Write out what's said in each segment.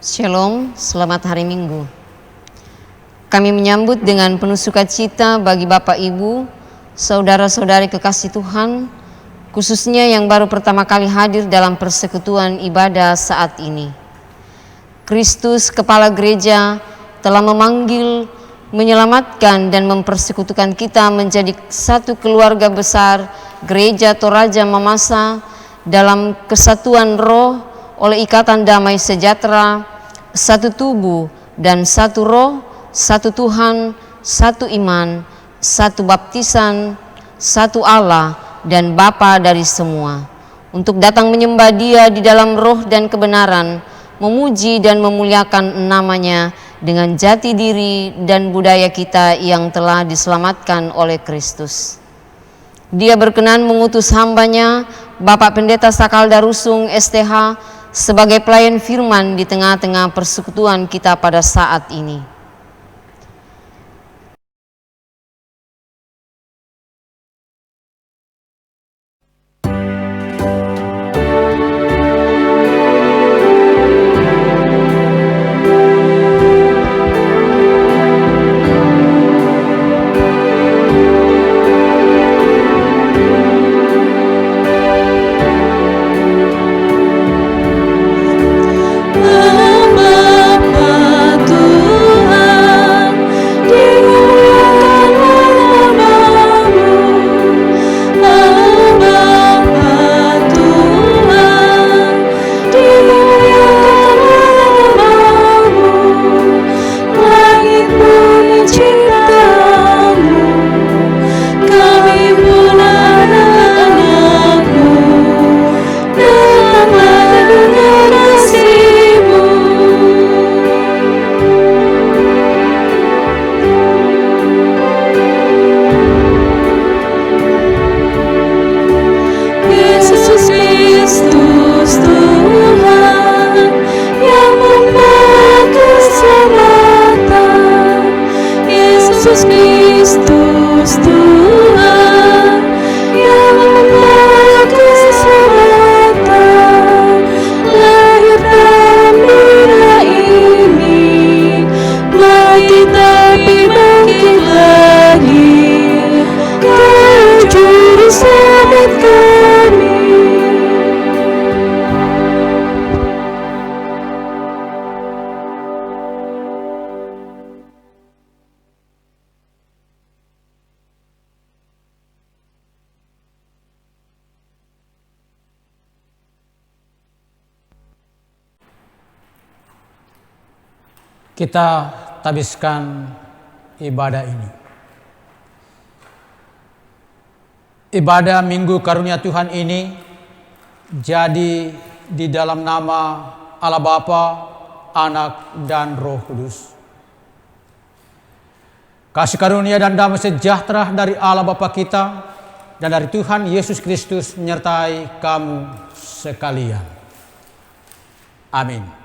Shalom, selamat hari Minggu. Kami menyambut dengan penuh sukacita bagi Bapak Ibu, saudara-saudari kekasih Tuhan, khususnya yang baru pertama kali hadir dalam persekutuan ibadah saat ini. Kristus, Kepala Gereja, telah memanggil, menyelamatkan dan mempersekutukan kita menjadi satu keluarga besar Gereja Toraja Mamasa dalam kesatuan roh oleh ikatan damai sejahtera, satu tubuh dan satu roh, satu Tuhan, satu iman, satu baptisan, satu Allah dan Bapa dari semua, untuk datang menyembah Dia di dalam roh dan kebenaran, memuji dan memuliakan namanya dengan jati diri dan budaya kita yang telah diselamatkan oleh Kristus. Dia berkenan mengutus hambanya, Bapak Pendeta Sakal Darusung STH, sebagai pelayan firman di tengah-tengah persekutuan kita pada saat ini. Kita habiskan ibadah ini. Ibadah Minggu Karunia Tuhan ini jadi di dalam nama Allah Bapa, Anak, dan Roh Kudus. Kasih karunia dan damai sejahtera dari Allah Bapa kita dan dari Tuhan Yesus Kristus menyertai kamu sekalian. Amin.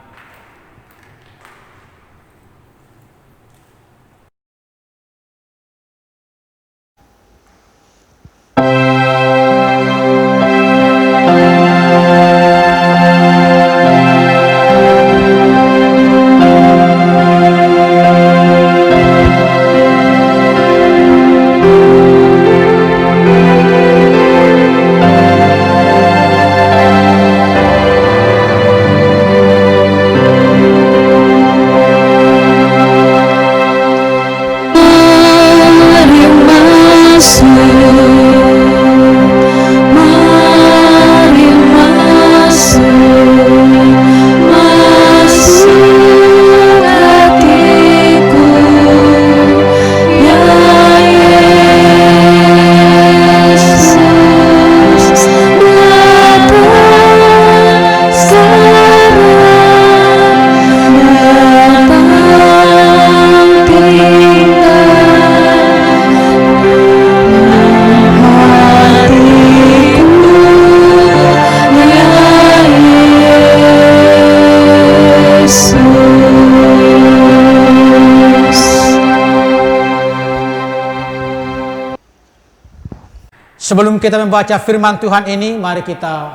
Sebelum kita membaca firman Tuhan ini, mari kita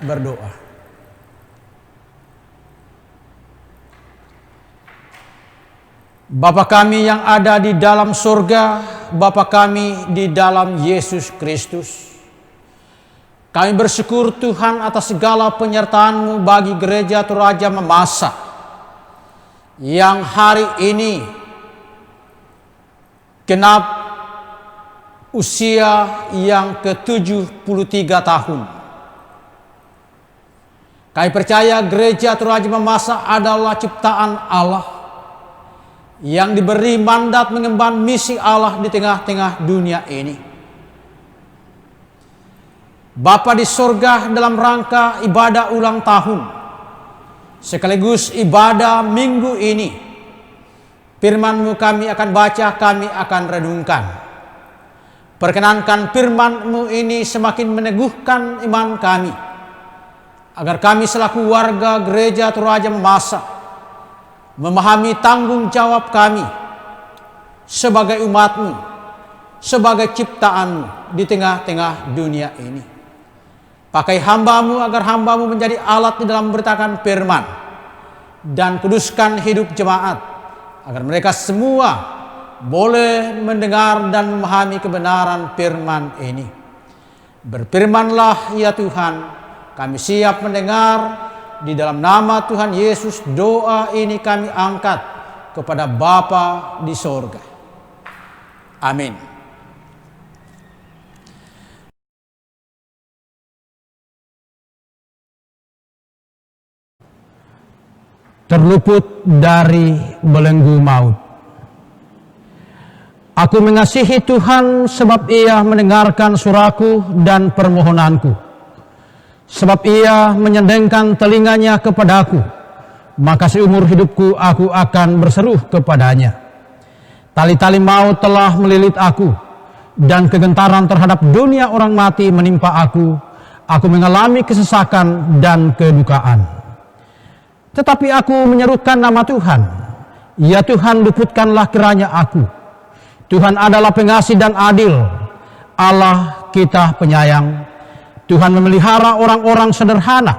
berdoa. Bapa kami yang ada di dalam surga, Bapa kami di dalam Yesus Kristus. Kami bersyukur Tuhan atas segala penyertaan-Mu bagi gereja Toraja Mamasa yang hari ini genap usia yang ke-73 tahun. Kami percaya gereja Toraja Mamasa adalah ciptaan Allah yang diberi mandat mengemban misi Allah di tengah-tengah dunia ini. Bapa di surga, dalam rangka ibadah ulang tahun sekaligus ibadah minggu ini, firman-Mu kami akan baca, kami akan renungkan. Perkenankan firman-Mu ini semakin meneguhkan iman kami, agar kami selaku warga gereja Toraja Mamasa memahami tanggung jawab kami sebagai umat-Mu, sebagai ciptaan-Mu di tengah-tengah dunia ini. Pakai hamba-Mu agar hamba-Mu menjadi alat di dalam memberitakan firman, dan kuduskan hidup jemaat agar mereka semua boleh mendengar dan memahami kebenaran firman ini. Berfirmanlah ya Tuhan, kami siap mendengar. Di dalam nama Tuhan Yesus doa ini kami angkat kepada Bapa di sorga. Amin. Terluput dari belenggu maut. Aku mengasihi Tuhan sebab Ia mendengarkan suraku dan permohonanku. Sebab Ia menyendengkan telinganya kepadaku, maka seumur hidupku aku akan berseru kepadanya. Tali-tali maut telah melilit aku, dan kegentaran terhadap dunia orang mati menimpa aku. Aku mengalami kesesakan dan kedukaan. Tetapi aku menyerukan nama Tuhan. Ya Tuhan, luputkanlah kiranya aku. Tuhan adalah pengasih dan adil, Allah kita penyayang. Tuhan memelihara orang-orang sederhana.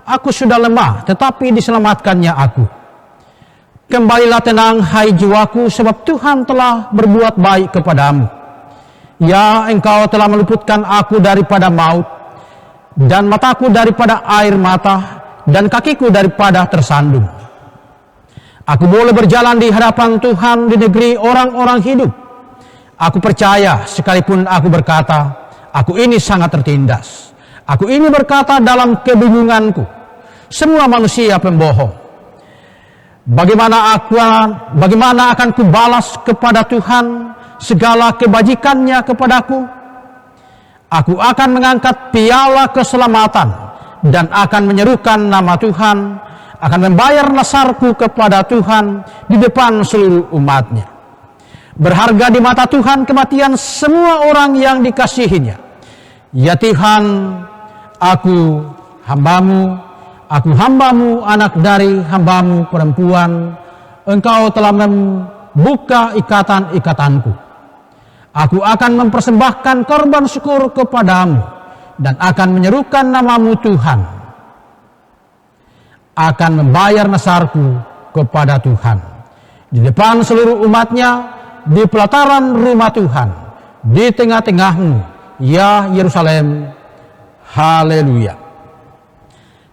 Aku sudah lemah, tetapi diselamatkannya aku. Kembalilah tenang, hai jiwaku, sebab Tuhan telah berbuat baik kepadamu. Ya, Engkau telah meluputkan aku daripada maut, dan mataku daripada air mata, dan kakiku daripada tersandung. Aku boleh berjalan di hadapan Tuhan di negeri orang-orang hidup. Aku percaya sekalipun aku berkata, aku ini sangat tertindas. Aku ini berkata dalam kebingunganku, semua manusia pembohong. Bagaimana akan kubalas kepada Tuhan segala kebajikannya kepadaku? Aku akan mengangkat piala keselamatan dan akan menyerukan nama Tuhan, akan membayar nasarku kepada Tuhan di depan seluruh umatnya. Berharga di mata Tuhan kematian semua orang yang dikasihinya. Ya Tuhan, aku hambamu, anak dari hambamu perempuan. Engkau telah membuka ikatan-ikatanku. Aku akan mempersembahkan korban syukur kepadamu, dan akan menyerukan namamu Tuhan. Akan membayar nasarku kepada Tuhan di depan seluruh umatnya, di pelataran rumah Tuhan, di tengah-tengahmu, ya Yerusalem. Haleluya.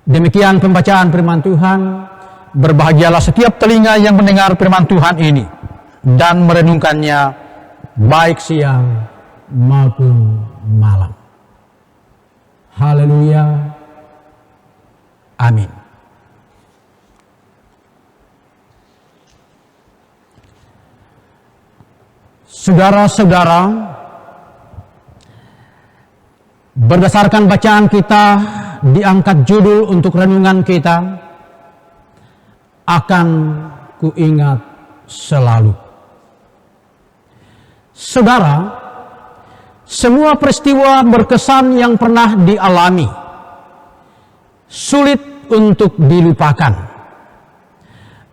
Demikian pembacaan firman Tuhan. Berbahagialah setiap telinga yang mendengar firman Tuhan ini dan merenungkannya baik siang maupun malam. Haleluya. Amin. Saudara-saudara, berdasarkan bacaan kita, diangkat judul untuk renungan kita, akan kuingat selalu. Saudara, semua peristiwa berkesan yang pernah dialami sulit untuk dilupakan.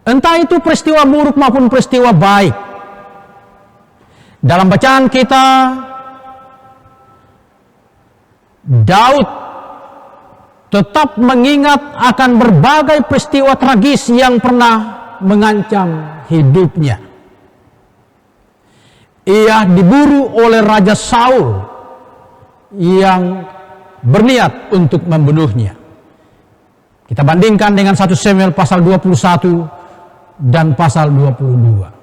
Entah itu peristiwa buruk maupun peristiwa baik. Dalam bacaan kita, Daud tetap mengingat akan berbagai peristiwa tragis yang pernah mengancam hidupnya. ia diburu oleh Raja Saul yang berniat untuk membunuhnya. Kita bandingkan dengan 1 Samuel pasal 21 dan pasal 22.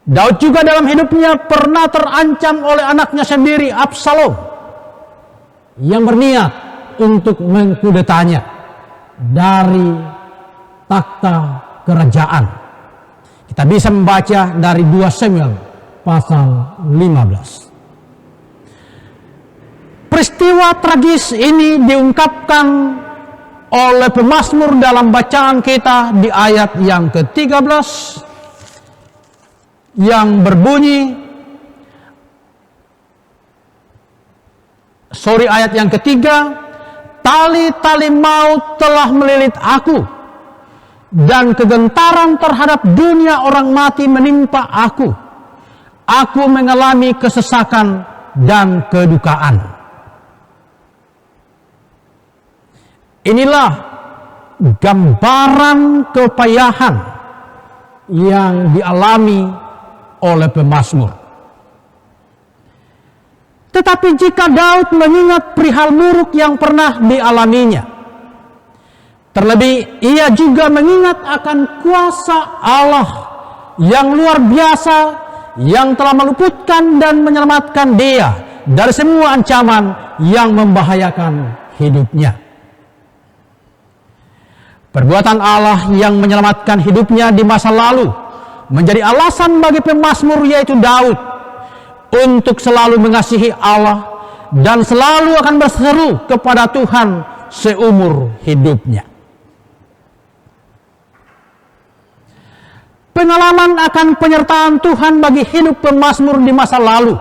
Daud juga dalam hidupnya pernah terancam oleh anaknya sendiri, Absalom, yang berniat untuk mengkudetanya dari takhta kerajaan. Kita bisa membaca dari 2 Samuel pasal 15. Peristiwa tragis ini diungkapkan oleh pemazmur dalam bacaan kita di ayat yang ke-13 yang berbunyi, ayat yang ketiga, tali-tali maut telah melilit aku, dan kegentaran terhadap dunia orang mati menimpa aku. Aku mengalami kesesakan dan kedukaan. Inilah gambaran kepayahan yang dialami oleh pemazmur. Tetapi jika Daud mengingat perihal buruk yang pernah dialaminya, terlebih ia juga mengingat akan kuasa Allah yang luar biasa yang telah meluputkan dan menyelamatkan dia dari semua ancaman yang membahayakan hidupnya. Perbuatan Allah yang menyelamatkan hidupnya di masa lalu menjadi alasan bagi pemazmur, yaitu Daud, untuk selalu mengasihi Allah dan selalu akan berseru kepada Tuhan seumur hidupnya. Pengalaman akan penyertaan Tuhan bagi hidup pemazmur di masa lalu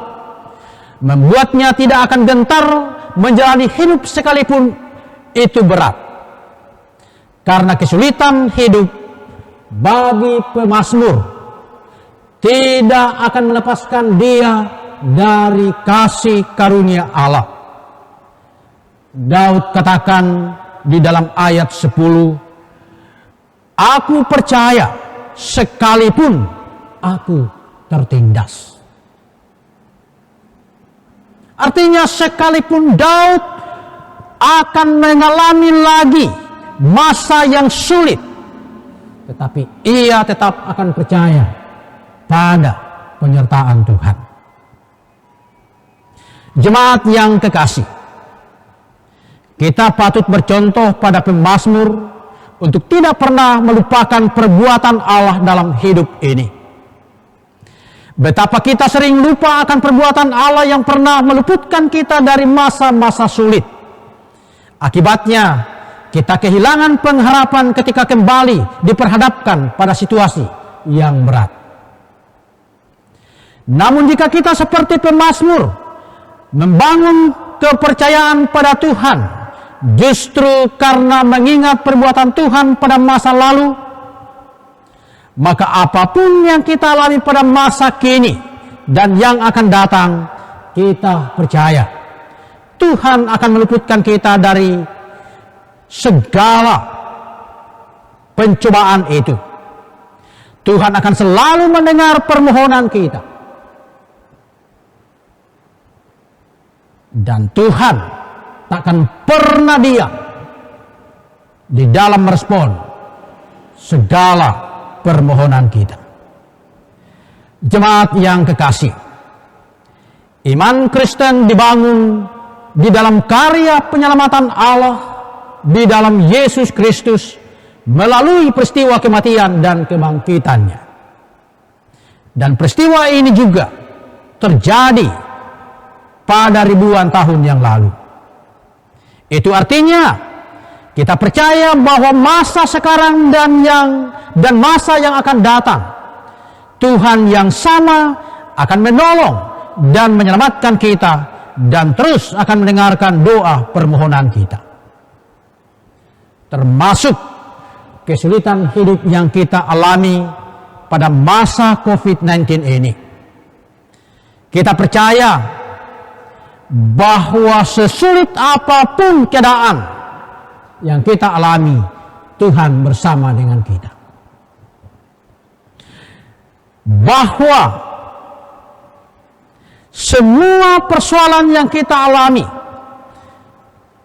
membuatnya tidak akan gentar menjalani hidup sekalipun itu berat. Karena kesulitan hidup bagi pemazmur tidak akan melepaskan dia dari kasih karunia Allah. Daud katakan di dalam ayat 10, aku percaya sekalipun aku tertindas. Artinya sekalipun Daud akan mengalami lagi masa yang sulit, tetapi ia tetap akan percaya pada penyertaan Tuhan. Jemaat yang kekasih, kita patut bercontoh pada pemazmur untuk tidak pernah melupakan perbuatan Allah dalam hidup ini. Betapa kita sering lupa akan perbuatan Allah yang pernah meluputkan kita dari masa-masa sulit. Akibatnya, kita kehilangan pengharapan ketika kembali diperhadapkan pada situasi yang berat. Namun jika kita seperti pemazmur membangun kepercayaan pada Tuhan justru karena mengingat perbuatan Tuhan pada masa lalu, maka apapun yang kita alami pada masa kini dan yang akan datang, kita percaya Tuhan akan meluputkan kita dari segala pencobaan itu. Tuhan akan selalu mendengar permohonan kita. Dan Tuhan takkan pernah diam di dalam merespon segala permohonan kita. Jemaat yang kekasih, iman Kristen dibangun di dalam karya penyelamatan Allah di dalam Yesus Kristus melalui peristiwa kematian dan kebangkitannya. Dan peristiwa ini juga terjadi pada ribuan tahun yang lalu. Itu artinya kita percaya bahwa masa sekarang dan masa yang akan datang, Tuhan yang sama akan menolong dan menyelamatkan kita dan terus akan mendengarkan doa permohonan kita. Termasuk kesulitan hidup yang kita alami pada masa COVID-19 ini. Kita percaya bahwa sesulit apapun keadaan yang kita alami, Tuhan bersama dengan kita. Bahwa semua persoalan yang kita alami,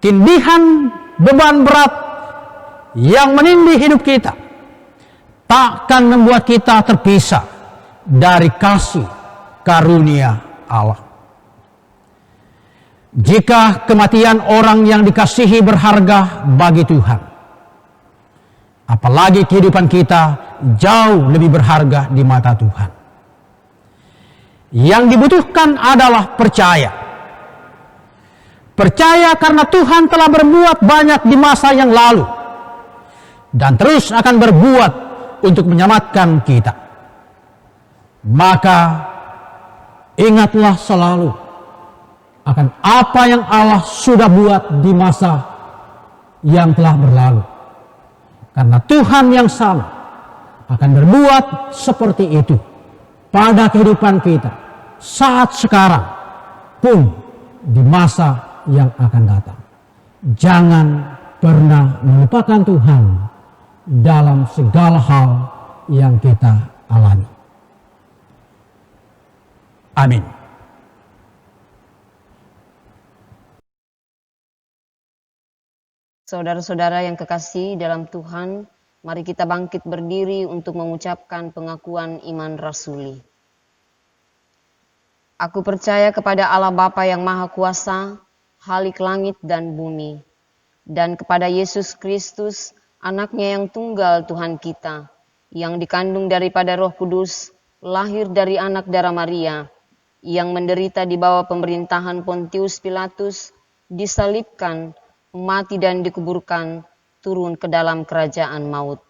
tindihan beban berat yang menindih hidup kita, takkan membuat kita terpisah dari kasih karunia Allah. Jika kematian orang yang dikasihi berharga bagi Tuhan, apalagi kehidupan kita jauh lebih berharga di mata Tuhan. Yang dibutuhkan adalah percaya. Percaya karena Tuhan telah berbuat banyak di masa yang lalu dan terus akan berbuat untuk menyelamatkan kita. Maka ingatlah selalu akan apa yang Allah sudah buat di masa yang telah berlalu. Karena Tuhan yang sama akan berbuat seperti itu pada kehidupan kita saat sekarang pun di masa yang akan datang. Jangan pernah melupakan Tuhan dalam segala hal yang kita alami. Amin. Saudara-saudara yang kekasih dalam Tuhan, mari kita bangkit berdiri untuk mengucapkan pengakuan iman rasuli. Aku percaya kepada Allah Bapa yang Maha Kuasa, Khalik langit dan bumi, dan kepada Yesus Kristus, Anaknya yang tunggal Tuhan kita, yang dikandung daripada Roh Kudus, lahir dari anak darah Maria, yang menderita di bawah pemerintahan Pontius Pilatus, disalibkan, mati dan dikuburkan, turun ke dalam kerajaan maut.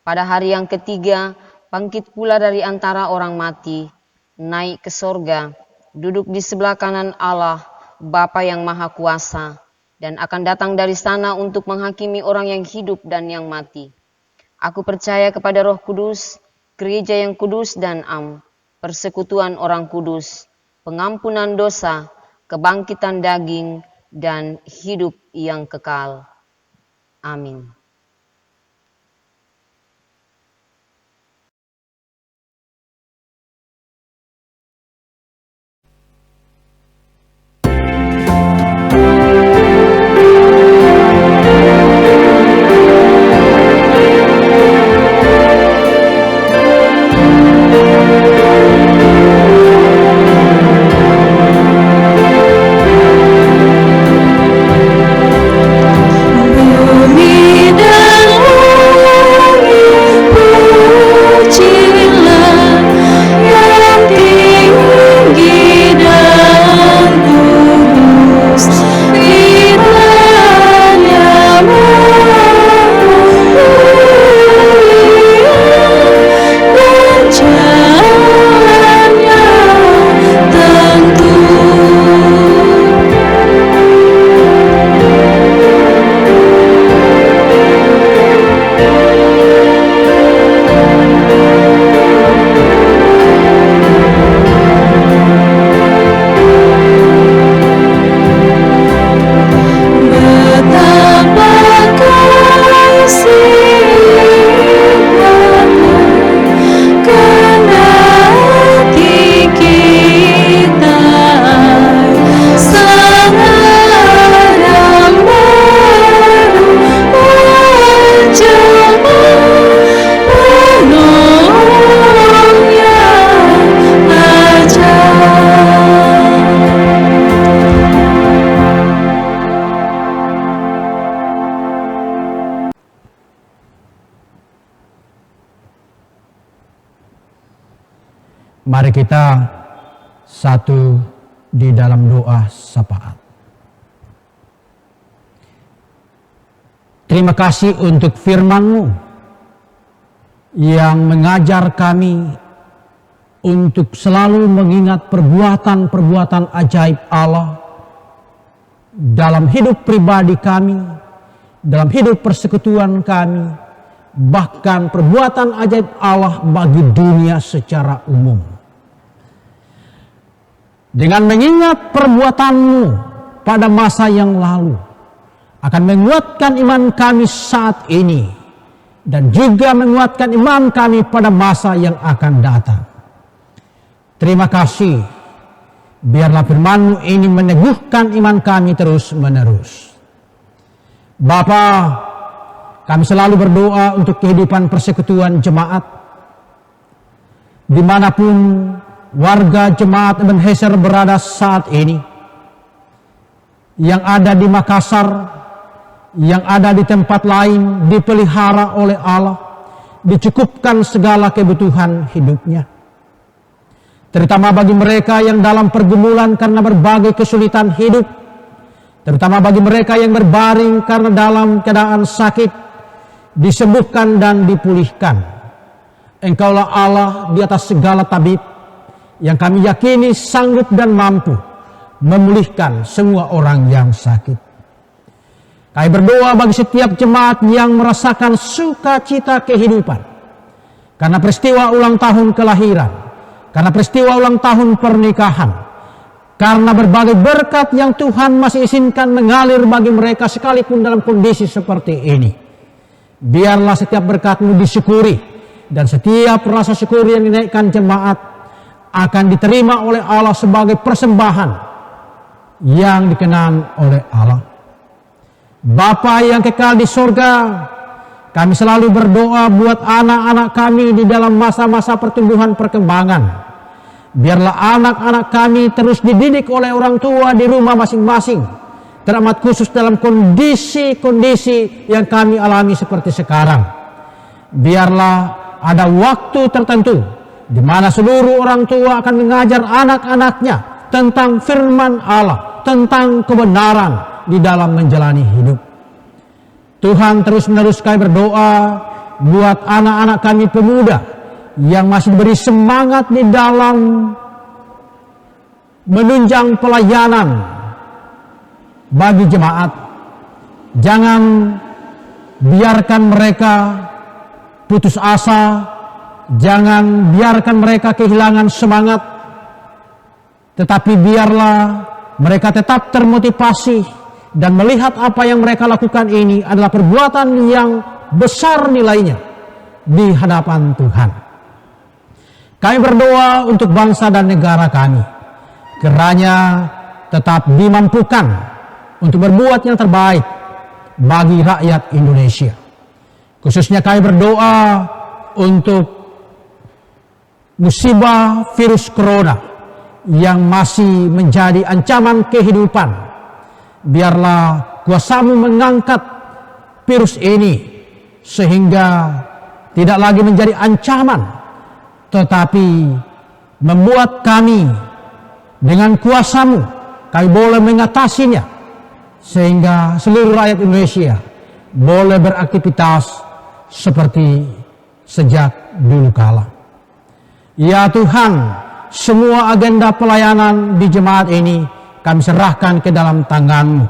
Pada hari yang ketiga, bangkit pula dari antara orang mati, naik ke sorga, duduk di sebelah kanan Allah, Bapa yang Maha Kuasa, dan akan datang dari sana untuk menghakimi orang yang hidup dan yang mati. Aku percaya kepada Roh Kudus, gereja yang kudus dan am, persekutuan orang kudus, pengampunan dosa, kebangkitan daging, dan hidup yang kekal. Amin. Mari kita satu di dalam doa syafaat. Terima kasih untuk firman-Mu yang mengajar kami untuk selalu mengingat perbuatan-perbuatan ajaib Allah dalam hidup pribadi kami, dalam hidup persekutuan kami, bahkan perbuatan ajaib Allah bagi dunia secara umum. Dengan mengingat perbuatan-Mu pada masa yang lalu, akan menguatkan iman kami saat ini, dan juga menguatkan iman kami pada masa yang akan datang. Terima kasih Biarlah firman-Mu ini meneguhkan iman kami terus-menerus. Bapa, kami selalu berdoa untuk kehidupan persekutuan jemaat. Dimanapun warga jemaat Ebenezer berada saat ini, yang ada di Makassar, yang ada di tempat lain, dipelihara oleh Allah, dicukupkan segala kebutuhan hidupnya. Terutama bagi mereka yang dalam pergumulan karena berbagai kesulitan hidup, terutama bagi mereka yang berbaring karena dalam keadaan sakit, disembuhkan dan dipulihkan. Engkaulah Allah di atas segala tabib, yang kami yakini sanggup dan mampu memulihkan semua orang yang sakit. Kami berdoa bagi setiap jemaat yang merasakan sukacita kehidupan karena peristiwa ulang tahun kelahiran, karena peristiwa ulang tahun pernikahan, karena berbagai berkat yang Tuhan masih izinkan mengalir bagi mereka sekalipun dalam kondisi seperti ini. Biarlah setiap berkat-Mu disyukuri, dan setiap rasa syukur yang dinaikkan jemaat akan diterima oleh Allah sebagai persembahan yang dikenan oleh Allah. Bapa yang kekal di surga, kami selalu berdoa buat anak-anak kami di dalam masa-masa pertumbuhan perkembangan. Biarlah anak-anak kami terus dididik oleh orang tua di rumah masing-masing, teramat khusus dalam kondisi-kondisi yang kami alami seperti sekarang. Biarlah ada waktu tertentu di mana seluruh orang tua akan mengajar anak-anaknya tentang firman Allah, tentang kebenaran di dalam menjalani hidup. Tuhan terus menerus kami berdoa buat anak-anak kami pemuda yang masih diberi semangat di dalam menunjang pelayanan bagi jemaat. Jangan biarkan mereka putus asa, jangan biarkan mereka kehilangan semangat, tetapi biarlah mereka tetap termotivasi dan melihat apa yang mereka lakukan ini adalah perbuatan yang besar nilainya di hadapan Tuhan. Kami berdoa untuk bangsa dan negara kami, kiranya tetap dimampukan untuk berbuat yang terbaik bagi rakyat Indonesia. Khususnya kami berdoa untuk musibah virus corona yang masih menjadi ancaman kehidupan. Biarlah kuasa-Mu mengangkat virus ini sehingga tidak lagi menjadi ancaman, tetapi membuat kami dengan kuasa-Mu, kami boleh mengatasinya, sehingga seluruh rakyat Indonesia boleh beraktivitas seperti sejak dulu kala. Ya Tuhan, semua agenda pelayanan di jemaat ini kami serahkan ke dalam tangan-Mu,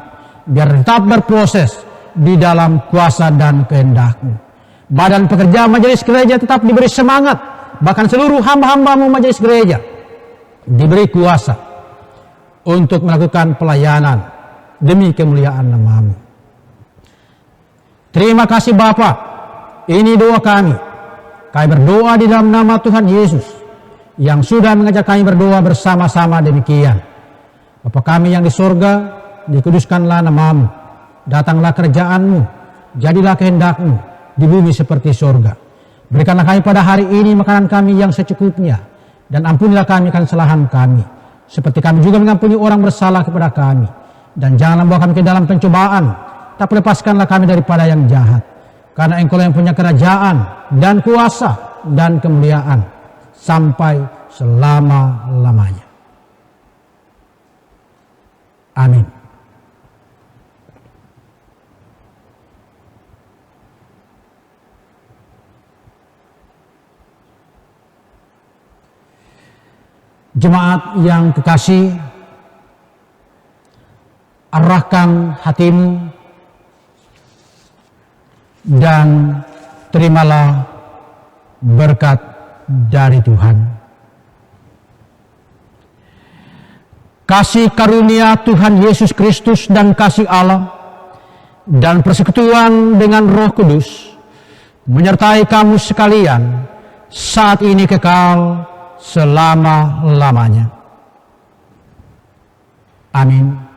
biar tetap berproses di dalam kuasa dan kehendak-Mu. Badan pekerja majelis gereja tetap diberi semangat, bahkan seluruh hamba-hamba-Mu majelis gereja diberi kuasa untuk melakukan pelayanan demi kemuliaan nama-Mu. Terima kasih Bapa, ini doa kami. Kami berdoa di dalam nama Tuhan Yesus yang sudah mengajak kami berdoa bersama-sama demikian. Bapa kami yang di surga, dikuduskanlah nama-Mu, datanglah kerajaan-Mu, jadilah kehendak-Mu di bumi seperti surga. Berikanlah kami pada hari ini makanan kami yang secukupnya, dan ampunilah kami akan kesalahan kami, seperti kami juga mengampuni orang bersalah kepada kami. Dan janganlah membawa kami ke dalam pencobaan, tapi lepaskanlah kami daripada yang jahat. Karena Engkau yang punya kerajaan dan kuasa dan kemuliaan sampai selama-lamanya. Amin. Jemaat yang kekasih, arahkan hatimu dan terimalah berkat dari Tuhan. Kasih karunia Tuhan Yesus Kristus dan kasih Allah dan persekutuan dengan Roh Kudus menyertai kamu sekalian saat ini kekal selama-lamanya. Amin.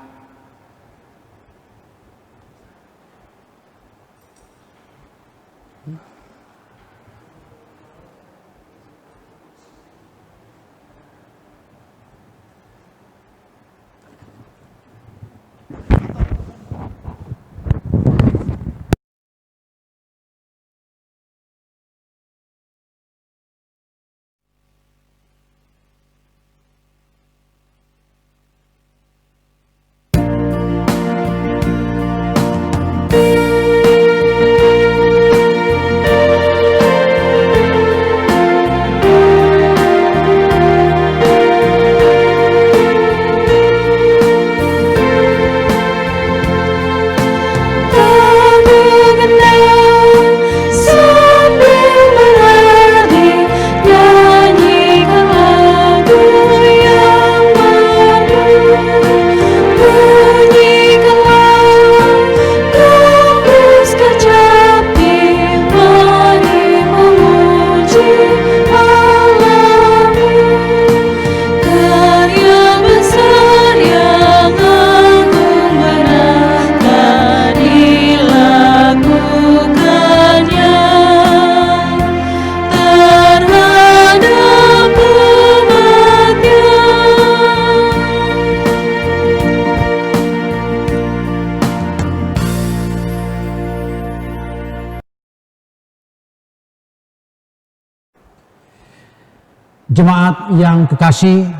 Jemaat yang kekasih,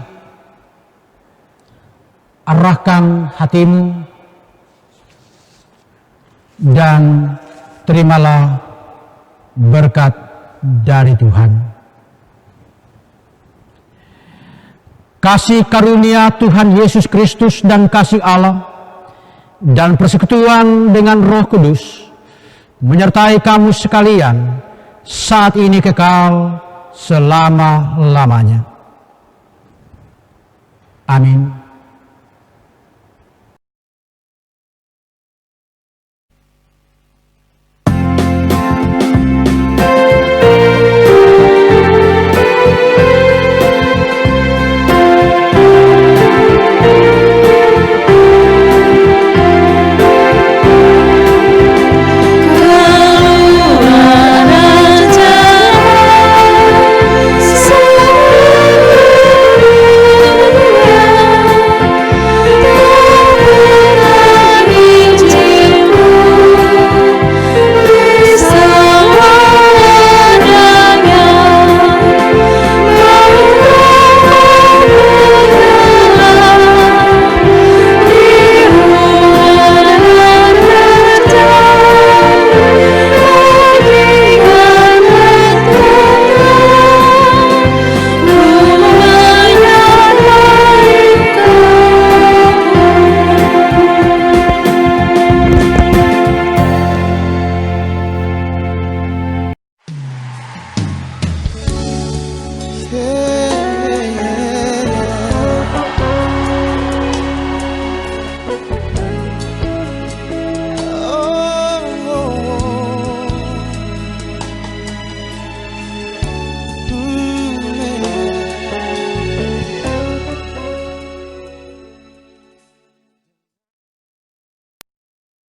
arahkan hatimu dan terimalah berkat dari Tuhan. Kasih karunia Tuhan Yesus Kristus dan kasih Allah dan persekutuan dengan Roh Kudus menyertai kamu sekalian saat ini kekal selama-lamanya. Amin.